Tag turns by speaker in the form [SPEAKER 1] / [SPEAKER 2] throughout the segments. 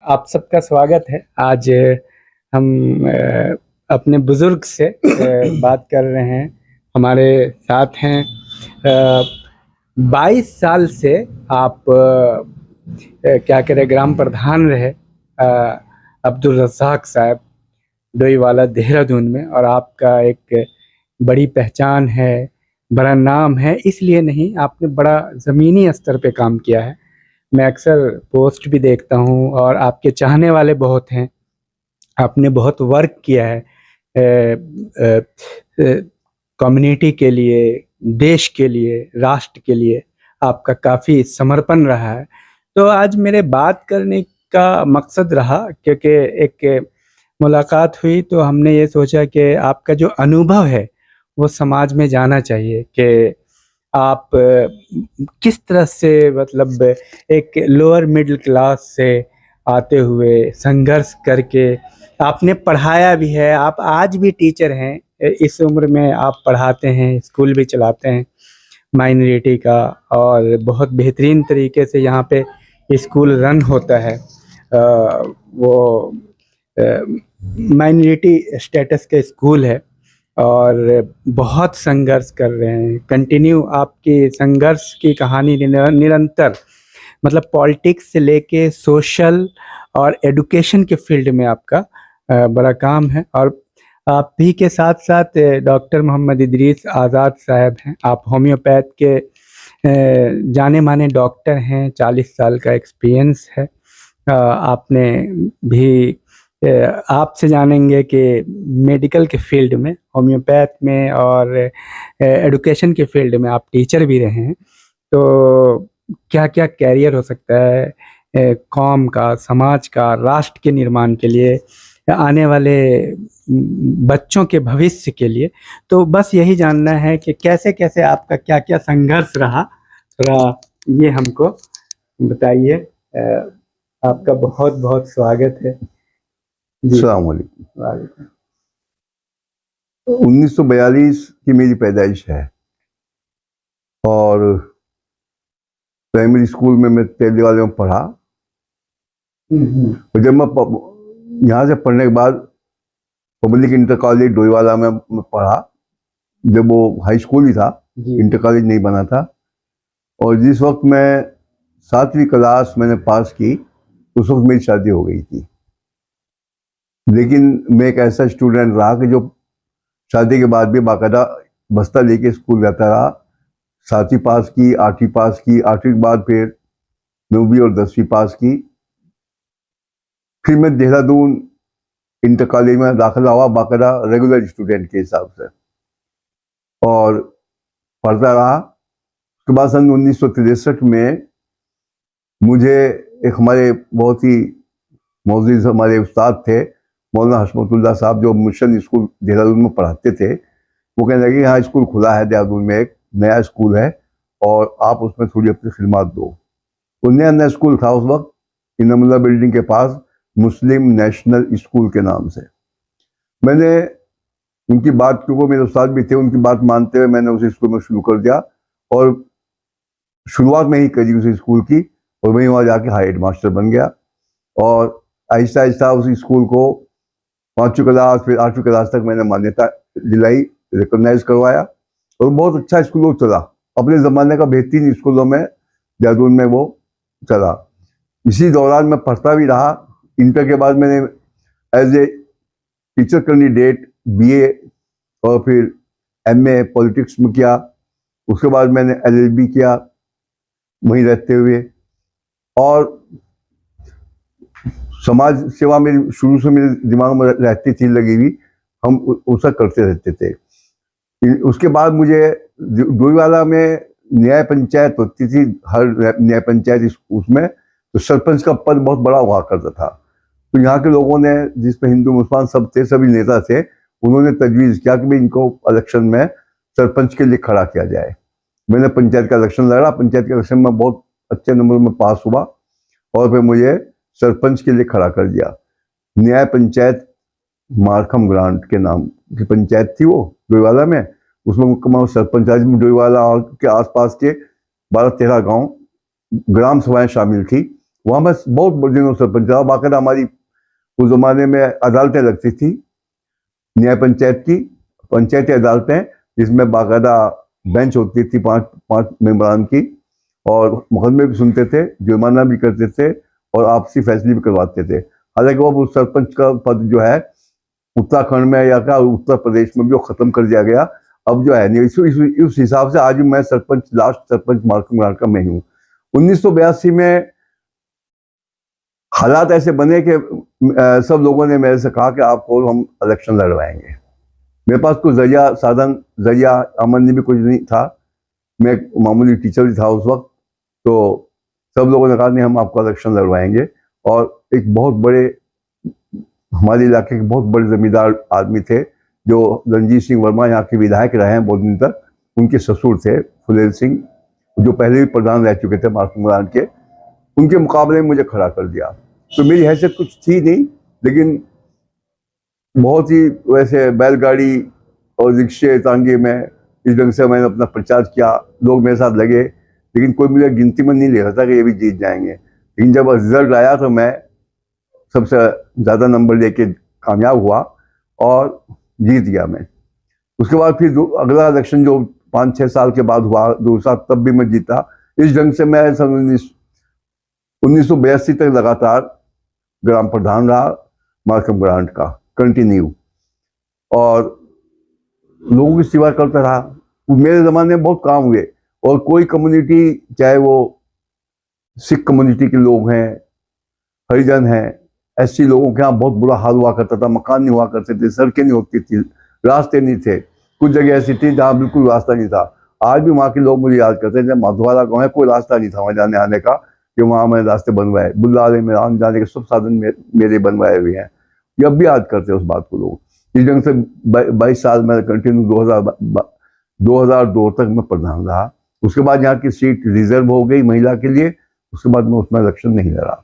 [SPEAKER 1] आप सबका स्वागत है। आज हम अपने बुजुर्ग से बात कर रहे हैं। हमारे साथ हैं 22 साल से आप क्या करें ग्राम प्रधान रहे अब्दुल रज़ाक साहब डोईवाला देहरादून में, और आपका एक बड़ी पहचान है, बड़ा नाम है। इसलिए नहीं, आपने बड़ा ज़मीनी स्तर पे काम किया है। मैं अक्सर पोस्ट भी देखता हूँ और आपके चाहने वाले बहुत हैं। आपने बहुत वर्क किया है कम्युनिटी के लिए, देश के लिए, राष्ट्र के लिए। आपका काफ़ी समर्पण रहा है। तो आज मेरे बात करने का मकसद रहा, क्योंकि एक मुलाकात हुई तो हमने ये सोचा कि आपका जो अनुभव है वो समाज में जाना चाहिए कि आप किस तरह से, मतलब एक लोअर मिडिल क्लास से आते हुए संघर्ष करके आपने पढ़ाया भी है। आप आज भी टीचर हैं, इस उम्र में आप पढ़ाते हैं, स्कूल भी चलाते हैं माइनॉरिटी का, और बहुत बेहतरीन तरीके से यहाँ पे स्कूल रन होता है। वो माइनॉरिटी स्टेटस का स्कूल है और बहुत संघर्ष कर रहे हैं। कंटिन्यू आपकी संघर्ष की कहानी निरंतर, मतलब पॉलिटिक्स से लेके सोशल और एडुकेशन के फील्ड में आपका बड़ा काम है। और आप भी के साथ साथ डॉक्टर मोहम्मद इदरीस आज़ाद साहब हैं। आप होम्योपैथ के जाने माने डॉक्टर हैं, 40 साल का एक्सपीरियंस है। आपने भी आपसे जानेंगे कि मेडिकल के फील्ड में, होम्योपैथ में और एडुकेशन के फील्ड में आप टीचर भी रहे हैं। तो क्या क्या कैरियर हो सकता है कौम का, समाज का, राष्ट्र के निर्माण के लिए, आने वाले बच्चों के भविष्य के लिए। तो बस यही जानना है कि कैसे कैसे आपका क्या क्या संघर्ष रहा, थोड़ा ये हमको बताइए। आपका बहुत बहुत स्वागत है।
[SPEAKER 2] अस्सलाम वालेकुम। 1942 की मेरी पैदाइश है और प्राइमरी स्कूल में मैं तेलीवाले में पढ़ा। और जब मैं यहाँ से पढ़ने के बाद पब्लिक इंटर कॉलेज डोईवाला में पढ़ा। जब वो हाई स्कूल ही था, इंटर कॉलेज नहीं बना था। और जिस वक्त मैं 7वीं क्लास मैंने पास की, उस वक्त मेरी शादी हो गई थी। लेकिन मैं एक ऐसा स्टूडेंट रहा कि जो शादी के बाद भी बाकायदा बस्ता लेके स्कूल जाता रहा। 7वीं पास की, 8वीं पास की, 8वीं के बाद फिर 9वीं और 10वीं पास की। फिर मैं देहरादून इंटर कॉलेज में दाखिला हुआ, बाकायदा रेगुलर स्टूडेंट के हिसाब से, और पढ़ता रहा। उसके बाद सन 1963 में मुझे एक हमारे बहुत ही मौजूद हमारे उस्ताद थे, मौलाना हशमतुल्लाह साहब, जो मिशन स्कूल देहरादून में पढ़ाते थे। वो कहने लगे यहाँ स्कूल खुला है देहरादून में, एक नया स्कूल है और आप उसमें थोड़ी अपनी खिदमत दो। वो नया स्कूल था उस वक्त इनामुल्लाह बिल्डिंग के पास, मुस्लिम नेशनल स्कूल के नाम से। मैंने उनकी बात, क्योंकि मेरे उस्ताद भी थे, उनकी बात मानते हुए मैंने उस स्कूल में शुरू कर दिया और शुरुआत में ही करी उस स्कूल की, और वहीं वहाँ जाके हाई हेड मास्टर बन गया। और आहिस्ता आहिस्ता उस स्कूल को 5वीं क्लास फिर 8वीं क्लास तक मैंने मान्यता दिलाई, रिकॉग्नाइज करवाया, और बहुत अच्छा स्कूल वो चला। अपने ज़माने का बेहतरीन स्कूलों में देहरादून में वो चला। इसी दौरान मैं पढ़ता भी रहा। इंटर के बाद मैंने as a teacher candidate BA और फिर MA पॉलिटिक्स में किया। उसके बाद मैंने LLB किया वहीं रहते हुए। और समाज सेवा मेरी शुरू से मेरे दिमाग में रहती थी, लगी हुई, हम उसका करते रहते थे। उसके बाद मुझे डोईवाला में न्याय पंचायत होती थी, हर न्याय पंचायत उसमें तो सरपंच का पद बहुत बड़ा हुआ करता था। तो यहाँ के लोगों ने, जिसमें हिंदू मुसलमान सब थे, सभी नेता थे, उन्होंने तजवीज़ किया कि भाई इनको इलेक्शन में सरपंच के लिए खड़ा किया जाए। मैंने पंचायत का इलेक्शन लड़ा। पंचायत के इलेक्शन में बहुत अच्छे नंबर में पास हुआ और फिर मुझे सरपंच के लिए खड़ा कर दिया। न्याय पंचायत मारखम ग्रांट के नाम की पंचायत थी वो डोईवाला में। उसमें सरपंच में डोईवाला और के आसपास के 12-13 गांव ग्राम सभाएं शामिल थी। वहाँ मैं बहुत दिनों सरपंच रहा। बाकायदा हमारी उस जमाने में अदालतें लगती थी, न्याय पंचायत की पंचायती अदालतें, जिसमें बाकायदा बेंच होती थी 5 मेंबरान की, और मुकदमे भी सुनते थे, जुर्माना भी करते थे और आपसी फैसले भी करवाते थे। हालांकि वो सरपंच का पद जो है उत्तराखंड में या क्या उत्तर प्रदेश में भी वो खत्म कर दिया गया। अब जो है इस हिसाब से आज भी मैं सरपंच, लास्ट सरपंच मार्कम ग्रांट का मैं हूँ। 1982 में हालात ऐसे बने कि सब लोगों ने मेरे से कहा कि आपको हम इलेक्शन लड़वाएंगे। मेरे पास कोई जरिया आमदनी भी कुछ नहीं था, मैं एक मामूली टीचर भी था उस वक्त। तो सब लोगों ने कहा नहीं, हम आपको इलेक्शन लड़वाएंगे। और एक बहुत बड़े, हमारे इलाके के बहुत बड़े जमींदार आदमी थे जो रणजीत सिंह वर्मा यहाँ के विधायक रहे हैं बहुत दिन तक, उनके ससुर थे फुलेल सिंह, जो पहले भी प्रधान रह चुके थे मार्कम ग्रांट के। उनके मुकाबले में मुझे खड़ा कर दिया। तो मेरी हैसियत कुछ थी नहीं, लेकिन बहुत ही वैसे बैलगाड़ी और रिक्शे तांगे में इस ढंग से मैंने अपना प्रचार किया। लोग मेरे साथ लगे, लेकिन कोई मुझे गिनती में नहीं ले रहा था कि ये भी जीत जाएंगे। लेकिन जब रिजल्ट आया तो मैं सबसे ज़्यादा नंबर लेके कामयाब हुआ और जीत गया मैं। उसके बाद फिर अगला इलेक्शन जो 5-6 साल के बाद हुआ दूसरा, तब भी मैं जीता। इस ढंग से मैं 1982 तक लगातार ग्राम प्रधान रहा मार्कम ग्रांट का, कंटिन्यू, और लोगों की सेवा करता रहा। मेरे ज़माने में बहुत काम हुए, और कोई कम्युनिटी, चाहे वो सिख कम्युनिटी के लोग हैं, हरिजन हैं, ऐसी लोगों के यहाँ बहुत बुरा हाल हुआ करता था। मकान नहीं हुआ करते थे, सड़कें नहीं होती थी, रास्ते नहीं थे। कुछ जगह ऐसी थी जहाँ बिल्कुल रास्ता नहीं था। आज भी वहाँ के लोग मुझे याद करते हैं, जब माधवाला गाँव है, कोई रास्ता नहीं था वहाँ जाने आने का, कि वहाँ मैंने रास्ते बनवाए। बुल्लारे में आने जाने के सब साधन मेरे बनवाए हुए हैं। ये अब भी याद करते हैं उस बात को लोग। इस ढंग से 22 साल में कंटिन्यू 2002 तक मैं प्रधान रहा। उसके बाद यहाँ की सीट रिजर्व हो गई महिला के लिए, उसके बाद मैं उसमें इलेक्शन नहीं लड़ा।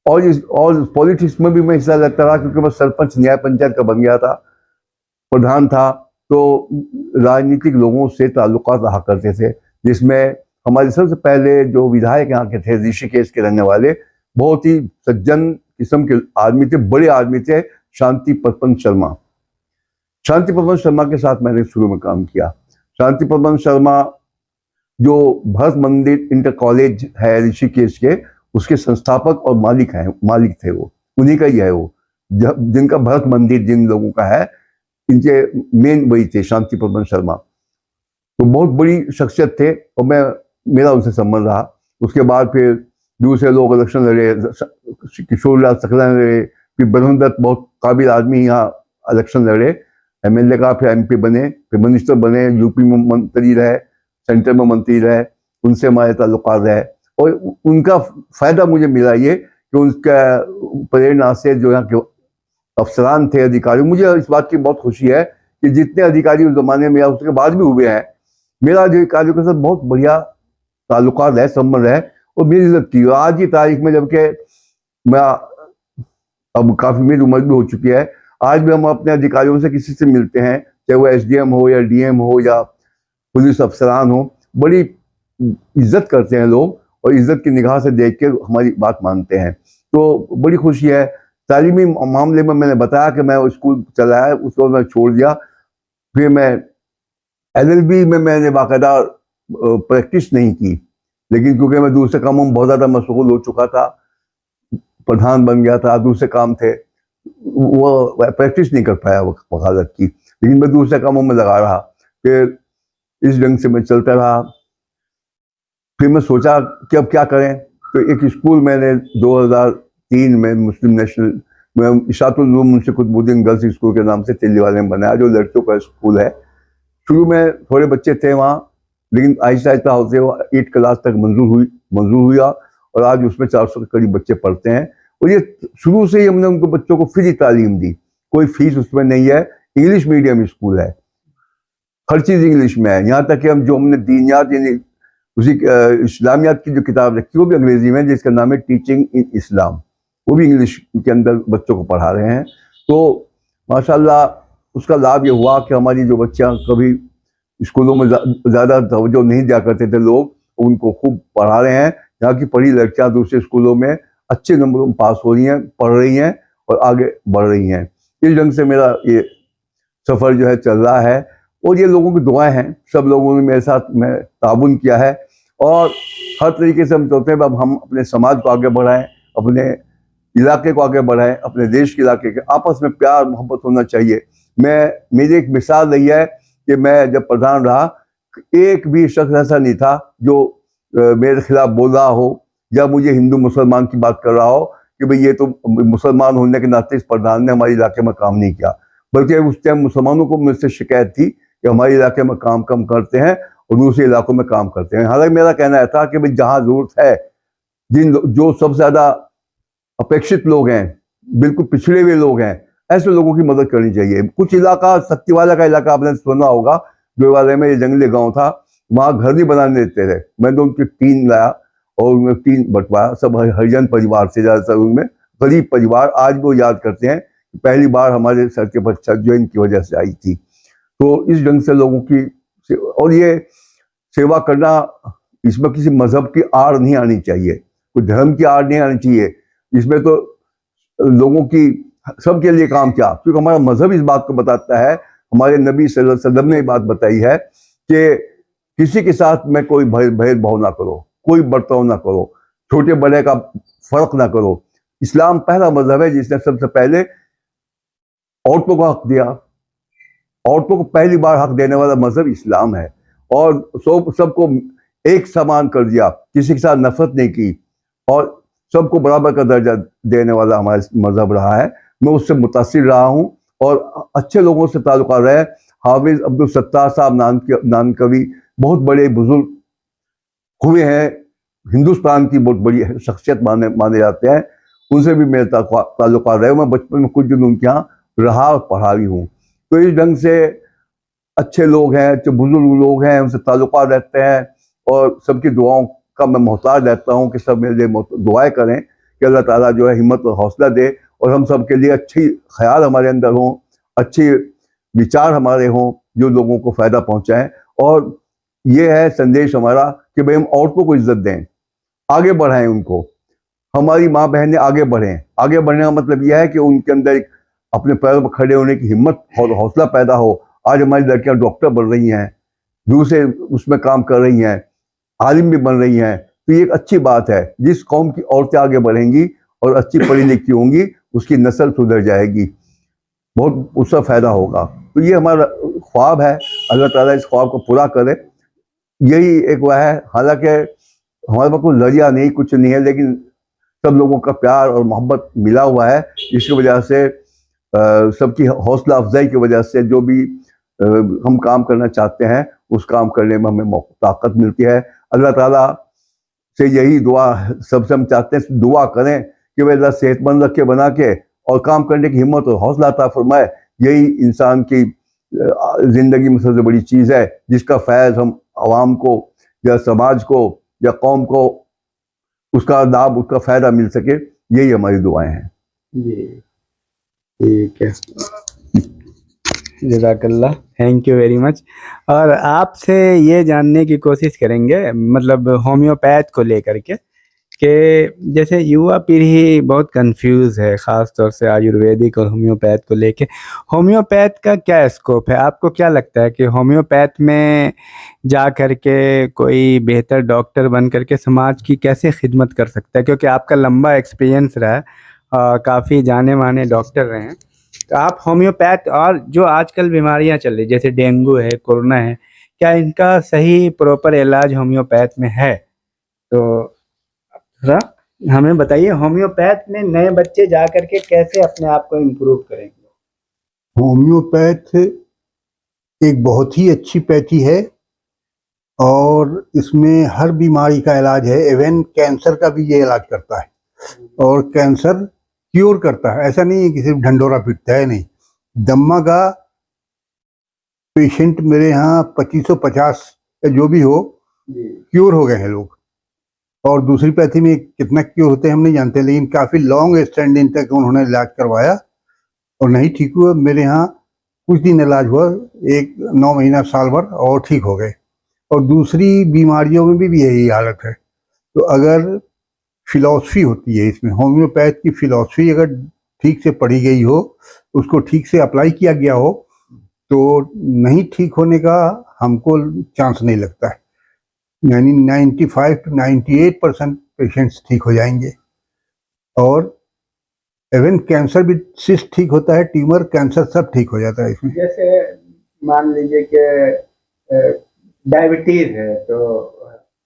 [SPEAKER 2] और पॉलिटिक्स में भी मैं हिस्सा लेता रहा, क्योंकि मैं सरपंच न्याय पंचायत का बन गया था, प्रधान था। तो राजनीतिक लोगों से ताल्लुकात रहा करते थे, जिसमें हमारे सबसे पहले जो विधायक यहाँ के थे ऋषिकेश के रहने वाले, बहुत ही सज्जन किस्म के आदमी थे, बड़े आदमी थे, शांति प्रपन शर्मा। शांति प्रपन शर्मा के साथ मैंने शुरू में काम किया। शांति प्रपन शर्मा जो भरत मंदिर इंटर कॉलेज है ऋषिकेश के, उसके संस्थापक और मालिक थे वो, उन्हीं का ही है वो, जिनका भरत मंदिर जिन लोगों का है, इनके मेन वही थे शांति प्रपन शर्मा। तो बहुत बड़ी शख्सियत थे, और मेरा उनसे संबंध रहा। उसके बाद फिर दूसरे लोग इलेक्शन लड़े, किशोर लाल सकला लड़े, फिर ब्रह्मदत्त बहुत काबिल आदमी यहाँ इलेक्शन लड़े, MLA का, फिर MP बने, फिर मिनिस्टर बने, यूपी में मंत्री रहे, सेंटर में मंत्री रहे, उनसे हमारे ताल्लुकात रहे। और उनका फायदा मुझे मिला ये कि उनका प्रेरणा से जो यहाँ के अफसरान थे, अधिकारी, मुझे इस बात की बहुत खुशी है कि जितने अधिकारी उस जमाने में या उसके बाद भी हुए हैं, मेरा अधिकारियों के साथ बहुत बढ़िया ताल्लुकात है, संबंध है, और मेरी इज्जत की। आज की तारीख में, जबकि मैं अब काफ़ी मेरी उम्र भी हो चुकी है, आज भी हम अपने अधिकारियों से किसी से मिलते हैं, चाहे वो SDM हो या DM हो या पुलिस अफसरान हो, बड़ी इज्जत करते हैं लोग, और इज्जत की निगाह से देख के हमारी बात मानते हैं। तो बड़ी खुशी है। तालीमी मामले में मैंने बताया कि मैं स्कूल चलाया, उसको मैं छोड़ दिया। फिर मैं LLB में मैंने बाकायदा प्रैक्टिस नहीं की, लेकिन क्योंकि मैं दूसरे कामों में बहुत ज़्यादा मशगूल हो चुका था, प्रधान बन गया था, दूसरे काम थे, वो प्रैक्टिस नहीं कर पाया वकालत की, लेकिन मैं दूसरे कामों में लगा रहा। फिर इस ढंग से मैं चलता रहा। फिर मैं सोचा कि अब क्या करें, तो एक स्कूल मैंने 2003 में मुस्लिम नेशनल में इशातुल उलूम मुंशी कुतुबुद्दीन गर्ल्स स्कूल के नाम से तिल्लीवाले में बनाया, जो लड़कियों का स्कूल है। शुरू में थोड़े बच्चे थे वहाँ, लेकिन आहिस्ता आहिस्ता होते वो 8 क्लास तक मंजूर हुआ, और आज उसमें 400 के करीब बच्चे पढ़ते हैं। और ये शुरू से ही हमने उनको बच्चों को फ्री तालीम दी, कोई फीस उसमें नहीं है। इंग्लिश मीडियम स्कूल है, हर चीज़ इंग्लिश में है। यहाँ तक कि हम जो हमने दीनियात यानी उसी इस्लामियात की जो किताब रखी, वो भी अंग्रेजी में, जिसका नाम है टीचिंग इन इस्लाम, वो भी इंग्लिश के अंदर बच्चों को पढ़ा रहे हैं। तो माशाल्लाह उसका लाभ ये हुआ कि हमारी जो बच्चियाँ कभी स्कूलों में ज़्यादा तवज्जो नहीं दिया करते थे लोग, उनको खूब पढ़ा रहे हैं। यहाँ की पढ़ी लड़कियां दूसरे स्कूलों में अच्छे नंबरों में पास हो रही हैं, पढ़ रही हैं और आगे बढ़ रही हैं। इस ढंग से मेरा ये सफ़र जो है चल रहा है और ये लोगों की दुआएं हैं। सब लोगों ने मेरे साथ में ताउन किया है और हर तरीके से हम चाहते हैं अब हम अपने समाज को आगे बढ़ाएं, अपने इलाके को आगे बढ़ाएं, अपने देश के इलाके के आपस में प्यार मोहब्बत होना चाहिए। मेरी एक मिसाल रही है कि मैं जब प्रधान रहा, एक भी शख्स ऐसा नहीं था जो मेरे खिलाफ बोल रहा हो या मुझे हिंदू मुसलमान की बात कर रहा हो कि भाई ये तो मुसलमान होने के नाते इस प्रधान ने हमारे इलाके में काम नहीं किया, बल्कि उस टाइम मुसलमानों को मुझसे शिकायत थी कि हमारे इलाके में काम कम करते हैं और दूसरे इलाकों में काम करते हैं। हालांकि मेरा कहना था कि भाई जहाँ जरूरत है, जो सबसे ज़्यादा अपेक्षित लोग हैं, बिल्कुल पिछड़े हुए लोग हैं, ऐसे लोगों की मदद करनी चाहिए। कुछ इलाका, सत्तीवाला का इलाका आपने सुना होगा, डोईवाला में ये जंगली गांव था, वहाँ घर नहीं बनाने देते थे। मैंने तो उनकी टीन लाया और उनमें टीन बंटवाया, सब हरिजन परिवार से, ज़्यादातर उनमें गरीब परिवार। आज वो याद करते हैं कि पहली बार हमारे सर के पर छत जो इनकी वजह से आई थी। तो इस ढंग से लोगों की और ये सेवा करना, इसमें किसी मजहब की आड़ नहीं आनी चाहिए, कोई धर्म की आड़ नहीं आनी चाहिए। इसमें तो लोगों की सबके लिए काम किया, क्योंकि हमारा मजहब इस बात को बताता है, हमारे नबी सल्लल्लाहु अलैहि वसल्लम ने ये बात बताई है कि किसी के साथ में कोई भेदभाव ना करो, कोई बर्ताव ना करो, छोटे बड़े का फर्क ना करो। इस्लाम पहला मजहब है जिसने सबसे पहले औरतों को हक दिया। औरतों को पहली बार हक देने वाला मजहब इस्लाम है और सबको एक समान कर दिया, किसी के साथ नफरत नहीं की और सबको बराबर का दर्जा देने वाला हमारा मजहब रहा है। मैं उससे मुतासिर रहा हूँ और अच्छे लोगों से ताल्लुक़ रहे। हाफिज अब्दुल सत्तार साहब नानकवी बहुत बड़े बुजुर्ग हुए हैं, हिंदुस्तान की बहुत बड़ी शख्सियत माने जाते हैं, उनसे भी मेरा ताल्लुक़ रहे। मैं बचपन में कुछ दिन उनके यहाँ रहा और पढ़ा भी हूँ। तो इस ढंग से अच्छे लोग हैं, जो बुजुर्ग लोग हैं, उनसे ताल्लुक़ रहते हैं और सबकी दुआओं का मैं मोहताज रहता हूँ कि सब मेरे लिए दुआएं करें कि अल्लाह ताला जो है हिम्मत और हौसला दे और हम सब के लिए अच्छी ख्याल हमारे अंदर हों, अच्छे विचार हमारे हों जो लोगों को फ़ायदा पहुँचाएँ। और ये है संदेश हमारा कि भाई हम औरतों को इज्जत दें, आगे बढ़ाएं उनको, हमारी माँ बहनें आगे बढ़ें। आगे बढ़ने का मतलब यह है कि उनके अंदर एक अपने पैरों पर खड़े होने की हिम्मत और हौसला पैदा हो। आज हमारी लड़कियाँ डॉक्टर बन रही हैं, दूसरे उसमें काम कर रही हैं, आलिम भी बन रही हैं। तो ये एक अच्छी बात है। जिस कौम की औरतें आगे बढ़ेंगी और अच्छी पढ़ी लिखी होंगी, उसकी नस्ल सुधर जाएगी, बहुत उसका फ़ायदा होगा। तो ये हमारा ख्वाब है, अल्लाह ताला इस ख्वाब को पूरा करे, यही एक वह है। हालांकि हमारे पास कोई जरिया नहीं, कुछ नहीं है, लेकिन सब लोगों का प्यार और मोहब्बत मिला हुआ है, जिसकी वजह से सबकी हौसला अफजाई की वजह से जो भी हम काम करना चाहते हैं उस काम करने में हमें ताकत मिलती है। अल्लाह ताला से यही दुआ सबसे हम चाहते हैं, दुआ करें कि वह अल्लाह सेहतमंद रखे बना के और काम करने की हिम्मत और हौसला अता फरमाए। यही इंसान की ज़िंदगी में सबसे बड़ी चीज़ है, जिसका फैज़ हम आवाम को या समाज को या कौम को उसका लाभ, उसका फ़ायदा मिल सके। यही हमारी दुआएं हैं
[SPEAKER 1] जी। ठीक है, जज़ाकल्लाह, थैंक यू वेरी मच। और आपसे ये जानने की कोशिश करेंगे, मतलब होम्योपैथ को लेकर के, कि जैसे युवा पीढ़ी बहुत कंफ्यूज है, ख़ास तौर से आयुर्वेदिक और होम्योपैथ को लेके। होम्योपैथ का क्या स्कोप है? आपको क्या लगता है कि होम्योपैथ में जा कर के कोई बेहतर डॉक्टर बन कर के समाज की कैसे खिदमत कर सकता है? क्योंकि आपका लंबा एक्सपीरियंस रहा है, काफ़ी जाने माने डॉक्टर रहे हैं, तो आप होम्योपैथ और जो आजकल बीमारियां चल रही जैसे डेंगू है, कोरोना है, क्या इनका सही प्रॉपर इलाज होम्योपैथ में है? तो थोड़ा हमें बताइए, होम्योपैथ में नए बच्चे जा करके कैसे अपने आप को इम्प्रूव करेंगे?
[SPEAKER 3] होम्योपैथ एक बहुत ही अच्छी पैथी है और इसमें हर बीमारी का इलाज है। इवन कैंसर का भी ये इलाज करता है और कैंसर क्योर करता है। ऐसा नहीं है कि सिर्फ ढंडोरा पीटता है, नहीं। दम्मा का पेशेंट मेरे यहाँ 2550 जो भी हो क्योर हो गए हैं लोग। और दूसरी पैथी में कितना क्योर होते हैं हम नहीं जानते, लेकिन काफ़ी लॉन्ग स्टैंडिंग तक उन्होंने इलाज करवाया और नहीं ठीक हुआ। मेरे यहाँ कुछ दिन इलाज हुआ, 9 महीना साल भर, और ठीक हो गए। और दूसरी बीमारियों में भी यही हालत है। तो अगर फिलॉसफी होती है इसमें, होम्योपैथ की फिलॉसफी अगर ठीक से पढ़ी गई हो, उसको ठीक से अप्लाई किया गया हो, तो नहीं ठीक होने का हमको चांस नहीं लगता है। यानी 95 to 98% पेशेंट्स ठीक हो जाएंगे। और इवन कैंसर भी सिस्ट ठीक होता है, ट्यूमर, कैंसर सब ठीक हो जाता है इसमें।
[SPEAKER 1] जैसे मान लीजिए कि डायबिटीज है तो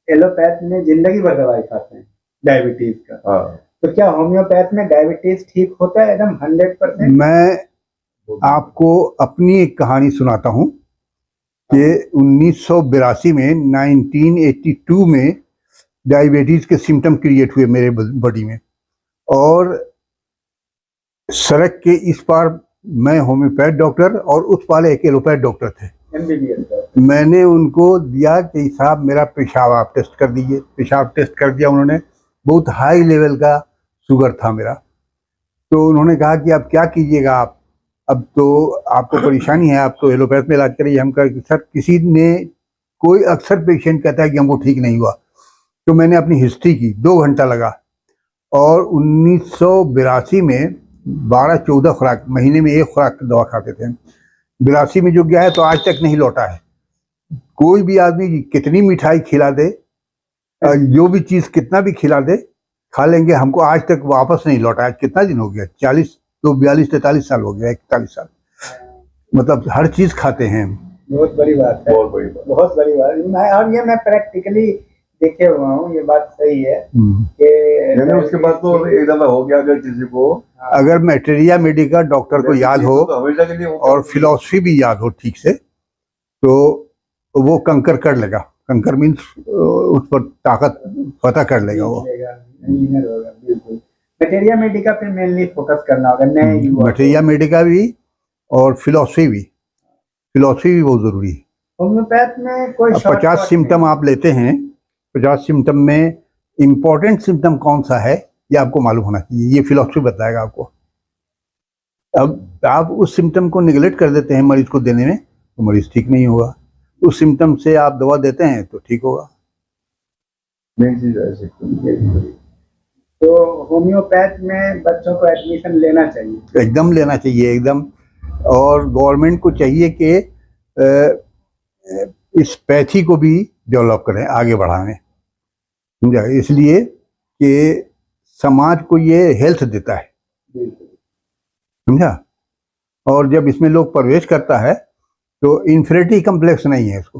[SPEAKER 1] एलोपैथ में जिंदगी भर दवाई खाते हैं डायबिटीज का, तो क्या होम्योपैथ में डायबिटीज ठीक होता है एकदम 100%?
[SPEAKER 3] मैं आपको अपनी एक कहानी सुनाता हूँ कि 1982 में 1982 में डायबिटीज के सिम्टम क्रिएट हुए मेरे बॉडी में, और सड़क के इस पार मैं होम्योपैथ डॉक्टर और उस पार एक एलोपैथ डॉक्टर थे,
[SPEAKER 1] MBBS।
[SPEAKER 3] मैंने उनको दिया कि साहब मेरा पेशाब आप टेस्ट कर दीजिए। पेशाब टेस्ट कर दिया उन्होंने, बहुत हाई लेवल का शुगर था मेरा। तो उन्होंने कहा कि अब क्या कीजिएगा आप, अब तो आपको परेशानी है, आप तो एलोपैथ में इलाज करिए। हम कहा कि सर किसी ने, कोई अक्सर पेशेंट कहता है कि हमको ठीक नहीं हुआ। तो मैंने अपनी हिस्ट्री की, 2 घंटा लगा, और 1982 में 12-14 खुराक, महीने में 1 खुराक दवा खाते थे। 82 में जो गया है तो आज तक नहीं लौटा है। कोई भी आदमी कितनी मिठाई खिला दे, जो भी चीज़ कितना भी खिला दे, खा लेंगे, हमको आज तक वापस नहीं लौटा है। कितना दिन हो गया, 40 तो 42-43 साल हो गया, 41 साल, मतलब हर चीज़ खाते हैं।
[SPEAKER 1] बहुत बड़ी बात है, बहुत बड़ी बात। और ये मैं प्रैक्टिकली देखे हुआ हूँ, ये बात सही है कि
[SPEAKER 2] उसके बाद तो एक दफा हो गया, अगर किसी को
[SPEAKER 3] अगर मैटेरिया मेडिका डॉक्टर को याद हो
[SPEAKER 2] तो हमेशा के लिए
[SPEAKER 3] और फिलॉसफी भी याद हो ठीक से, तो वो कंकर कर लेगा। कंकर मीन्स उस पर ताकत फतह कर लेगा वो।
[SPEAKER 1] मटेरिया मेडिका पे मेनली फोकस करना होगा, नए युवा।
[SPEAKER 3] मटेरिया मेडिका भी और फिलॉसफी भी बहुत जरूरी है।
[SPEAKER 1] होम्योपैथ में कोई
[SPEAKER 3] 50 सिम्टम आप लेते हैं, 50 सिम्टम में इम्पोर्टेंट सिम्टम कौन सा है ये आपको मालूम होना चाहिए, ये फिलॉसफी बताएगा आपको। अब आप उस सिम्टम को निगलेक्ट कर देते हैं मरीज को देने में, तो मरीज ठीक नहीं होगा। उस सिम्टम से आप दवा देते हैं तो ठीक होगा।
[SPEAKER 2] मेन चीज है।
[SPEAKER 1] तो होम्योपैथ में बच्चों को एडमिशन लेना चाहिए,
[SPEAKER 3] एकदम लेना चाहिए, एकदम। और गवर्नमेंट को चाहिए कि इस पैथी को भी डेवलप करें, आगे बढ़ाएं, समझा। इसलिए कि समाज को ये हेल्थ देता है, समझा। और जब इसमें लोग प्रवेश करता है तो इन्फिनिटी कम्प्लेक्स नहीं है इसको,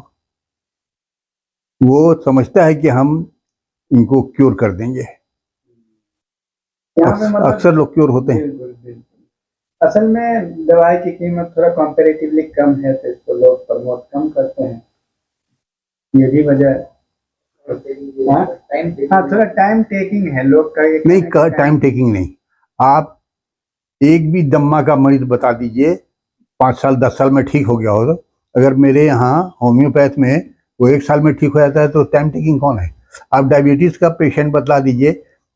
[SPEAKER 3] वो समझता है कि हम इनको क्योर कर देंगे। अक्सर लोग क्योर होते हैं।
[SPEAKER 1] असल में दवाई की कीमत थोड़ा कंपैरेटिवली कम है, तो इसको लोग प्रमोट कम करते हैं, ये भी वजह है। हाँ, थोड़ा टाइम टेकिंग है लोग का।
[SPEAKER 3] नहीं, टाइम टेकिंग नहीं। आप एक भी दम्मा का मरीज बता दीजिए 5 साल 10 साल में ठीक हो गया हो, तो अगर मेरे यहाँ होम्योपैथ में वो 1 साल में ठीक हो जाता है तो टाइम टेकिंग कौन है। आप डायबिटीज़ का पेशेंट बतला दीजिए,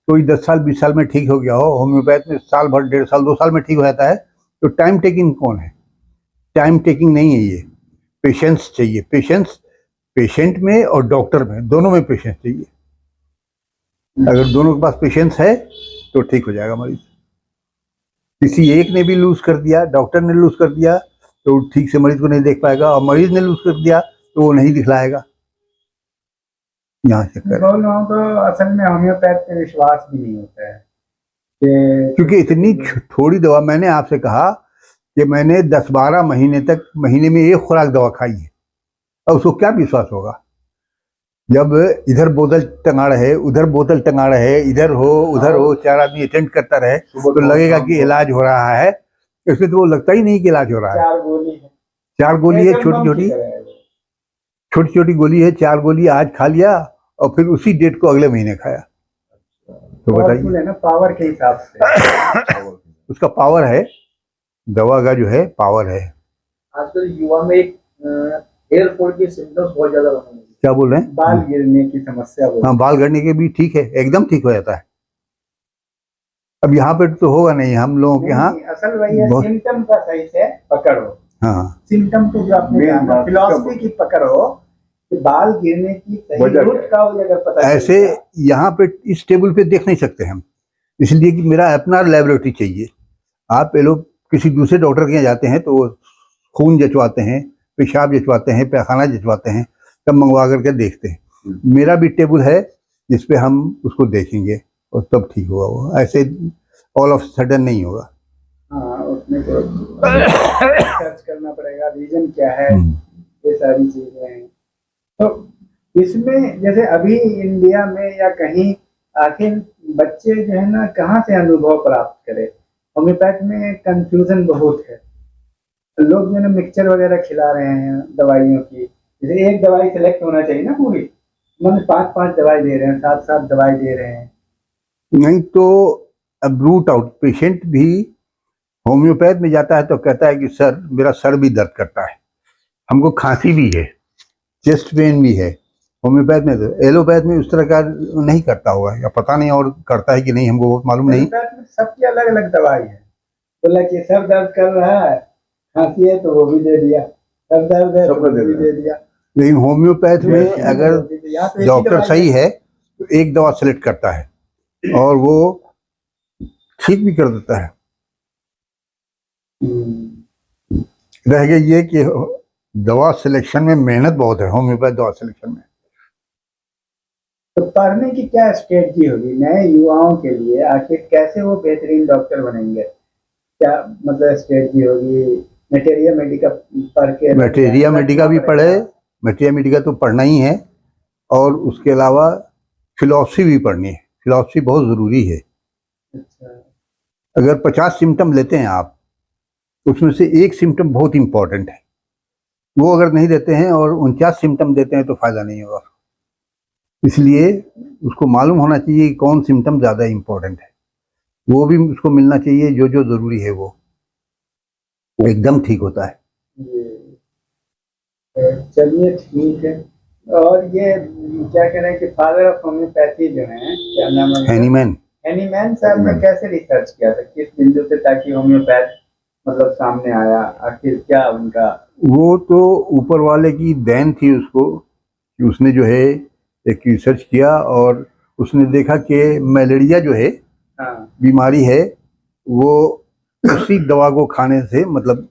[SPEAKER 3] कोई 10 साल 20 साल में ठीक हो गया हो, होम्योपैथ में साल भर 1.5 साल 2 साल में ठीक हो जाता है, तो टाइम टेकिंग कौन है। टाइम टेकिंग नहीं है ये, पेशेंस चाहिए। पेशेंस पेशेंट में और डॉक्टर में, दोनों में पेशेंस चाहिए। अगर दोनों के पास पेशेंस है तो ठीक हो जाएगा मरीज। किसी एक ने भी लूज कर दिया, डॉक्टर ने लूज कर दिया, तो ठीक से मरीज को नहीं देख पाएगा, और मरीज ने लूज कर दिया तो वो नहीं दिखलाएगा। यहाँ से
[SPEAKER 1] बहुत लोगों को असल में होम्योपैथ पे विश्वास भी नहीं होता है,
[SPEAKER 3] क्योंकि इतनी थोड़ी दवा। मैंने आपसे कहा कि मैंने 10-12 महीने तक महीने में 1 खुराक दवा खाई है, अब उसको क्या विश्वास होगा। जब इधर बोतल टंगा रहे, उधर बोतल टंगा रहे, इधर हो उधर हो, 4 आदमी अटेंड करता रहे, तो लगेगा कि इलाज हो रहा है। इसमें तो वो लगता ही नहीं कि इलाज हो रहा है। 4 गोली है, छोटी छोटी गोली है, 4 गोली आज खा लिया और फिर उसी डेट को अगले महीने खाया। तो बताइए
[SPEAKER 1] ना, पावर के हिसाब से
[SPEAKER 3] उसका पावर है, दवा का जो है पावर है।
[SPEAKER 4] आजकल युवा में एक हेयर फॉल के सिम्टम्स बहुत ज्यादा बने हैं।
[SPEAKER 3] क्या बोल रहे हैं?
[SPEAKER 1] बाल गिरने की समस्या।
[SPEAKER 3] हाँ, बाल गिरने के भी ठीक है, एकदम ठीक हो जाता है। अब यहाँ पे तो होगा नहीं, हम लोगों के यहाँ
[SPEAKER 1] असल वही है, सिम्टम का सही से पकड़ हो।
[SPEAKER 3] हाँ,
[SPEAKER 1] सिम्टम को जो आपने फिलॉसफी की पकड़ हो
[SPEAKER 4] कि बाल गिरने की सही
[SPEAKER 2] वजह
[SPEAKER 4] रूट
[SPEAKER 2] क्या
[SPEAKER 4] का हो अगर पता
[SPEAKER 3] ऐसे
[SPEAKER 4] चलता है।
[SPEAKER 3] यहाँ पे इस टेबल पे देख नहीं सकते हम, इसलिए कि मेरा अपना लेबोरेटरी चाहिए। आप ये लोग किसी दूसरे डॉक्टर के यहाँ जाते हैं तो वो खून जचवाते हैं, पेशाब जचवाते हैं, पैखाना जचवाते हैं, तब मंगवा करके देखते हैं। मेरा भी टेबल है जिस पे हम उसको देखेंगे और तब ठीक होगा। वो ऐसे ऑल ऑफ सडन नहीं होगा।
[SPEAKER 4] हाँ, उसमें तो सर्च करना पड़ेगा, रीजन क्या है, ये सारी चीजें हैं। तो इसमें जैसे अभी इंडिया में या कहीं आखिर बच्चे जो है ना कहाँ से अनुभव प्राप्त करें? होम्योपैथ में कंफ्यूजन बहुत है। लोग जो है ना मिक्सचर वगैरह खिला रहे हैं दवाइयों की, जैसे एक दवाई सेलेक्ट होना चाहिए ना पूरी, मतलब 5-5 दवाई दे रहे हैं, 7-7 दवाई दे रहे हैं।
[SPEAKER 3] नहीं तो अब रूट आउट पेशेंट भी होम्योपैथ में जाता है तो कहता है कि सर मेरा सर भी दर्द करता है, हमको खांसी भी है, चेस्ट पेन भी है। होम्योपैथ में तो एलोपैथ में उस तरह का नहीं करता होगा, या पता नहीं और करता है कि नहीं, हमको मालूम नहीं।
[SPEAKER 4] होम्योपैथ में सबकी अलग अलग दवाई है। बोला कि सर दर्द कर रहा है, खांसी है तो वो भी दे दिया, सर दर्द है तो
[SPEAKER 2] सबको
[SPEAKER 4] वो
[SPEAKER 2] दे
[SPEAKER 4] भी
[SPEAKER 2] दिया।
[SPEAKER 4] दे दिया।
[SPEAKER 3] लेकिन होम्योपैथ में अगर
[SPEAKER 4] यहाँ तो एक ही
[SPEAKER 3] डॉक्टर
[SPEAKER 4] दवाई
[SPEAKER 3] सही
[SPEAKER 4] है।
[SPEAKER 3] है तो एक दवा सेलेक्ट करता है और वो ठीक भी कर देता है। रह गया ये कि दवा सिलेक्शन में मेहनत बहुत है होम्योपैथ दवा सिलेक्शन में।
[SPEAKER 4] तो पढ़ने की क्या स्ट्रेटजी होगी नए युवाओं के लिए, आखिर कैसे वो बेहतरीन डॉक्टर बनेंगे? क्या मतलब स्ट्रेटजी होगी? मेटेरिया मेडिका पढ़ के
[SPEAKER 3] मेटेरिया मेडिका भी पढ़े, मेटेरिया मेडिका तो पढ़ना ही है, और उसके अलावा फिलॉसफी भी पढ़नी है। फिलॉसफी बहुत ज़रूरी है।
[SPEAKER 4] अच्छा,
[SPEAKER 3] अगर 50 सिम्टम लेते हैं आप, उसमें से एक सिम्टम बहुत इम्पोर्टेंट है, वो अगर नहीं देते हैं और 49 सिम्टम देते हैं तो फायदा नहीं होगा। इसलिए उसको मालूम होना चाहिए कि कौन सिम्टम ज़्यादा इम्पोर्टेंट है, वो भी उसको मिलना चाहिए। जो जो ज़रूरी है वो एकदम ठीक होता है।
[SPEAKER 4] चलिए ठीक है। और ये क्या कह रहे हैं कि फादर ऑफ होम्योपैथी जो है, क्या नाम है?
[SPEAKER 3] हैनीमैन।
[SPEAKER 4] हैनीमैन साहब ने कैसे रिसर्च किया था, किस बिंदु से ताकि होम्योपैथ मतलब सामने आया, आखिर क्या उनका?
[SPEAKER 3] वो तो ऊपर वाले की देन थी उसको, कि उसने जो है एक रिसर्च किया और उसने देखा कि मलेरिया जो है
[SPEAKER 4] हाँ,
[SPEAKER 3] बीमारी है, वो उसी दवा को खाने से मतलब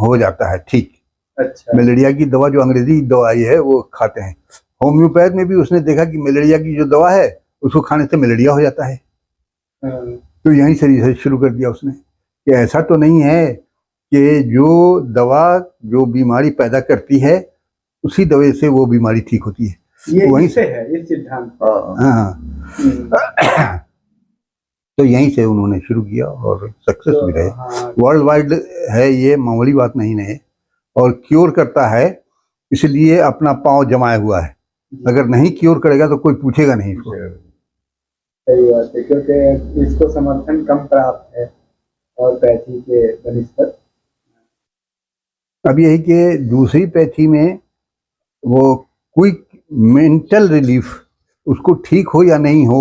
[SPEAKER 3] हो जाता है ठीक।
[SPEAKER 4] अच्छा,
[SPEAKER 3] मलेरिया की दवा जो अंग्रेजी दवाई है वो खाते हैं। होम्योपैथ में भी उसने देखा कि मलेरिया की जो दवा है उसको खाने से मलेरिया हो जाता है।
[SPEAKER 4] हाँ,
[SPEAKER 3] तो यहीं से रिसर्च शुरू कर दिया उसने कि ऐसा तो नहीं है कि जो दवा जो बीमारी पैदा करती है उसी दवा से वो बीमारी ठीक होती है।
[SPEAKER 4] ये
[SPEAKER 3] वहीं
[SPEAKER 4] इससे है, इस सिद्धांत पे।
[SPEAKER 3] हाँ, तो यहीं से उन्होंने शुरू किया और सक्सेस भी रहे।
[SPEAKER 4] हाँ,
[SPEAKER 3] वर्ल्ड वाइड है, ये मामूली बात नहीं है, और क्योर करता है, इसलिए अपना पाँव जमाया हुआ है। अगर नहीं क्योर करेगा तो कोई पूछेगा नहीं इसको।
[SPEAKER 4] सही बात है, क्योंकि इसको समर्थन कम प्राप्त है और पैथी के बनिस्पत।
[SPEAKER 3] अब यही कि दूसरी पैथी में वो क्विक मेंटल रिलीफ, उसको ठीक हो या नहीं हो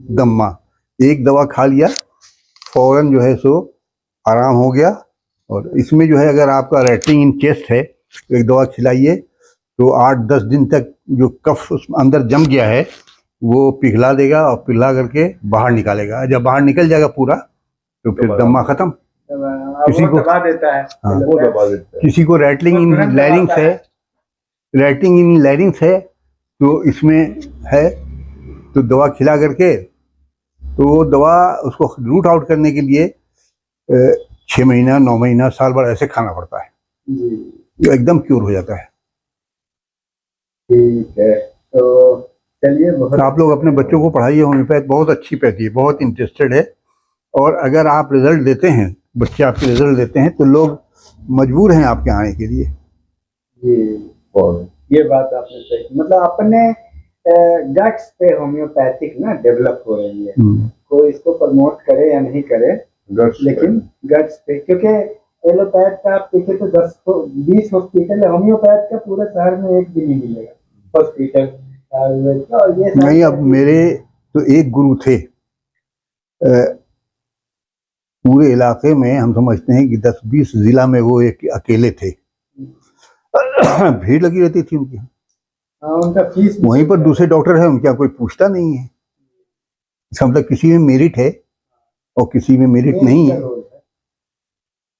[SPEAKER 3] दम्मा, एक दवा खा लिया फौरन जो है सो आराम हो गया। और इसमें जो है अगर आपका रेटलिंग इन चेस्ट है तो एक दवा खिलाइए तो 8-10 दिन तक जो कफ उस अंदर जम गया है वो पिघला देगा, और पिघला करके बाहर निकालेगा। जब बाहर निकल जाएगा पूरा तो फिर दम्मा खत्म। किसी को
[SPEAKER 4] दबा देता है।
[SPEAKER 3] हाँ,
[SPEAKER 2] वो दबा देता है।
[SPEAKER 3] किसी को रेटलिंग इन
[SPEAKER 4] तुरंत
[SPEAKER 3] लैरिंग्स
[SPEAKER 4] दबाता
[SPEAKER 3] है,
[SPEAKER 4] है।
[SPEAKER 3] रेटलिंग इन लैरिंग्स है तो इसमें है, तो दवा खिला करके तो वो दवा उसको रूट आउट करने के लिए 6 महीना 9 महीना साल भर ऐसे खाना पड़ता है,
[SPEAKER 4] जी,
[SPEAKER 3] जो एकदम क्योर हो जाता है।
[SPEAKER 4] ठीक है। तो चलिए, बहुत
[SPEAKER 3] आप लोग अपने बच्चों को पढ़ाइए, होम्योपैथ बहुत अच्छी पैथी है, बहुत इंटरेस्टेड है। और अगर आप रिजल्ट देते हैं, बच्चे आपके रिजल्ट देते हैं तो लोग मजबूर हैं आपके आने के लिए।
[SPEAKER 4] जी,
[SPEAKER 2] और
[SPEAKER 4] ये बात आपने सही, मतलब अपने गट्स पे होम्योपैथिक ना डेवलप हो रही है। कोई इसको प्रमोट करे या नहीं करे, लेकिन गट्स पे, क्योंकि एलोपैथ का आप देखें तो 10-20 हॉस्पिटल है, होम्योपैथ का पूरे शहर में एक भी नहीं मिलेगा हॉस्पिटल। और ये
[SPEAKER 3] नहीं, अब मेरे तो एक गुरु थे, पूरे इलाके में हम समझते हैं कि 10-20 जिला में वो एक अकेले थे। भीड़ लगी रहती थी उनकी।
[SPEAKER 4] हाँ, उनका फीस
[SPEAKER 3] वहीं पर दूसरे डॉक्टर है, उनका कोई पूछता नहीं है। इसका मतलब किसी में मेरिट है और किसी में मेरिट नहीं है।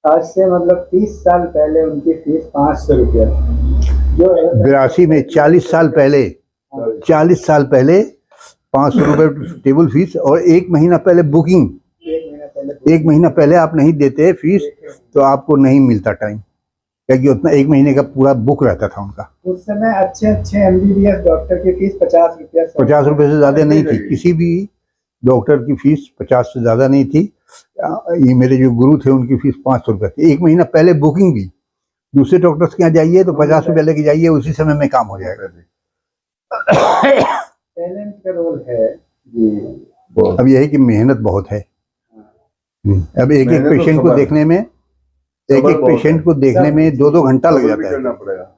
[SPEAKER 4] आज से मतलब 30 साल पहले उनकी फीस 500 रुपया थी। जो
[SPEAKER 3] 82 में 40 साल पहले 500 रुपये टेबल फीस, और 1 महीना पहले बुकिंग। 1 महीना पहले आप नहीं देते फीस तो आपको नहीं मिलता टाइम, क्योंकि उतना 1 महीने का पूरा बुक रहता था उनका।
[SPEAKER 4] उस समय अच्छे MBBS डॉक्टर की फीस 50 रुपया
[SPEAKER 3] 50 रुपये से ज़्यादा नहीं थी, किसी भी डॉक्टर की फीस 50 से ज़्यादा नहीं थी। ये मेरे जो गुरु थे उनकी फीस 500 रुपये थी। 1 महीना पहले बुकिंग भी। दूसरे डॉक्टर्स के यहाँ जाइए तो 50 रुपये लेके जाइए, उसी समय में काम हो जाएगा।
[SPEAKER 4] टैलेंट का रोल है जी।
[SPEAKER 3] अब यह है कि मेहनत बहुत है। अब एक
[SPEAKER 2] मेहनत तो
[SPEAKER 3] पेशेंट को
[SPEAKER 2] सबर-
[SPEAKER 3] देखने में
[SPEAKER 2] सबर बहुत
[SPEAKER 3] पेशेंट
[SPEAKER 2] है।
[SPEAKER 3] को देखने में 2-2 घंटा लग जाता है।
[SPEAKER 2] करना पड़ेगा।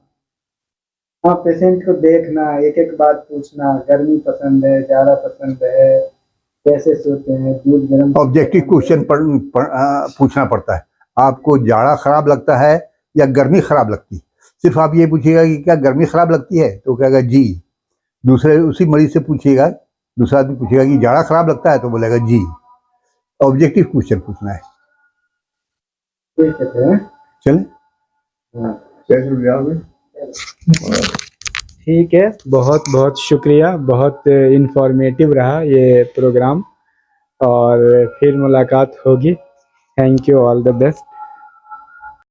[SPEAKER 4] हाँ, पेशेंट को देखना, एक बात पूछना, गर्मी पसंद है, जाड़ा पसंद है, कैसे सोते हैं, दूध गर्म।
[SPEAKER 3] ऑब्जेक्टिव क्वेश्चन पूछना पड़ता है। आपको जाड़ा खराब लगता है या गर्मी खराब लगती है? सिर्फ आप ये पूछिएगा कि क्या गर्मी खराब लगती है, तो कहेगा जी। दूसरे उसी मरीज से पूछिएगा, दूसरा आदमी पूछेगा कि जाड़ा खराब लगता है, तो बोलेगा जी। ऑब्जेक्टिव क्वेश्चन पूछना है।
[SPEAKER 4] ठीक है,
[SPEAKER 3] चले।
[SPEAKER 2] कैसे रुपया में?
[SPEAKER 1] ठीक है, बहुत बहुत शुक्रिया, बहुत इंफॉर्मेटिव रहा ये प्रोग्राम, और फिर मुलाकात होगी। Thank you, all the best.